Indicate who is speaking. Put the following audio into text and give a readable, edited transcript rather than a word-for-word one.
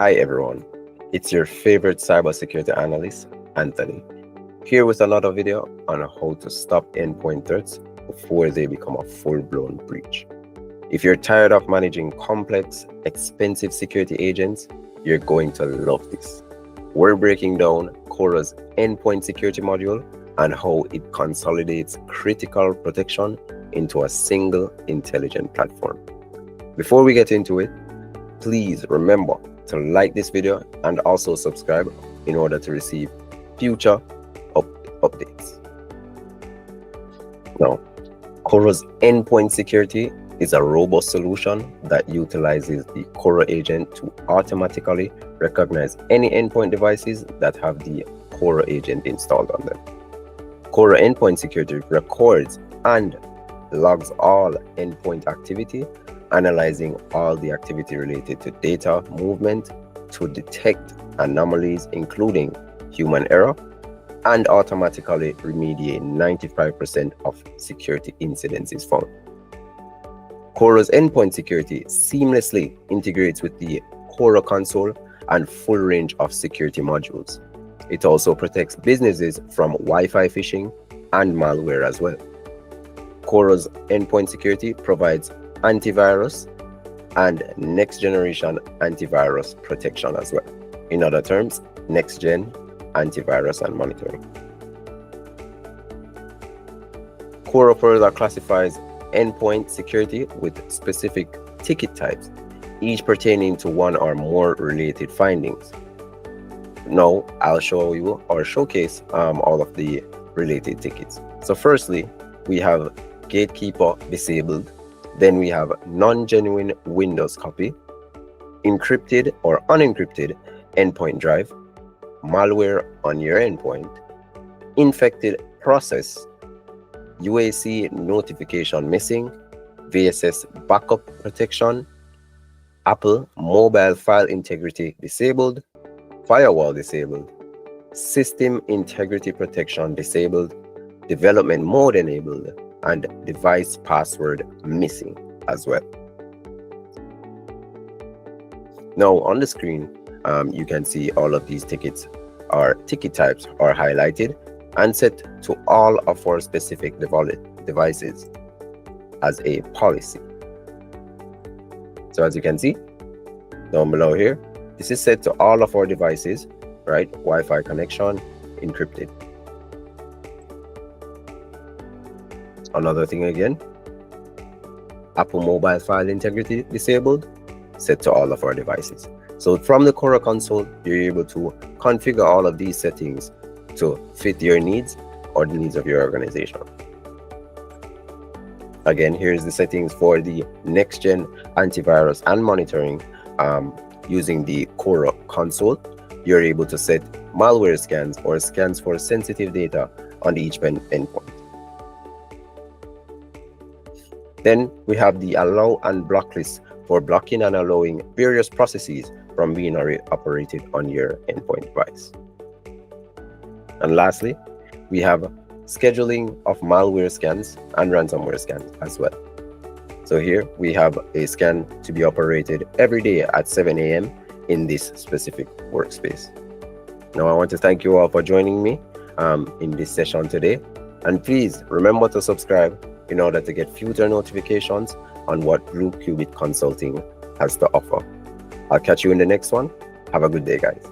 Speaker 1: Hi everyone, it's your favorite cybersecurity analyst, Anthony, here with another video on how to stop endpoint threats before they become a full-blown breach. If you're tired of managing complex, expensive security agents, you're going to love this. We're breaking down Cora's Endpoint Security Module and how it consolidates critical protection into a single intelligent platform. Before we get into it, please remember to like this video and also subscribe in order to receive future updates. Now, Cora's Endpoint Security is a robust solution that utilizes the Cora agent to automatically recognize any endpoint devices that have the Cora agent installed on them. Cora Endpoint Security records and logs all endpoint activity, analyzing all the activity related to data movement to detect anomalies including human error and automatically remediate 95% of security incidents found. Cora's Endpoint Security seamlessly integrates with the Cora console and full range of security modules. It also protects businesses from Wi-Fi phishing and malware as well. Cora's Endpoint Security provides antivirus and next generation antivirus protection as well. In other terms, next gen antivirus and monitoring. Cora further classifies endpoint security with specific ticket types, each pertaining to one or more related findings. Now I'll show you or showcase all of the related tickets. So firstly, we have gatekeeper disabled. Then we have non-genuine Windows copy, encrypted or unencrypted endpoint drive, malware on your endpoint, infected process, UAC notification missing, VSS backup protection, Apple mobile file integrity disabled, firewall disabled, system integrity protection disabled, development mode enabled, and device password missing as well. Now on the screen, you can see all of these tickets or ticket types are highlighted and set to all of our specific devices as a policy. So as you can see down below here, this is set to all of our devices, right? Wi-Fi connection, encrypted. Another thing again, Apple mobile file integrity disabled, set to all of our devices. So from the Cora console, you're able to configure all of these settings to fit your needs or the needs of your organization. Again, here's the settings for the next gen antivirus and monitoring. Using the Cora console, you're able to set malware scans or scans for sensitive data on each endpoint. Then we have the allow and block list for blocking and allowing various processes from being operated on your endpoint device. And lastly, we have scheduling of malware scans and ransomware scans as well. So here we have a scan to be operated every day at 7 a.m. in this specific workspace. Now I want to thank you all for joining me in this session today. And please remember to subscribe in order to get future notifications on what Blue Qubit Consulting has to offer. I'll catch you in the next one. Have a good day, guys.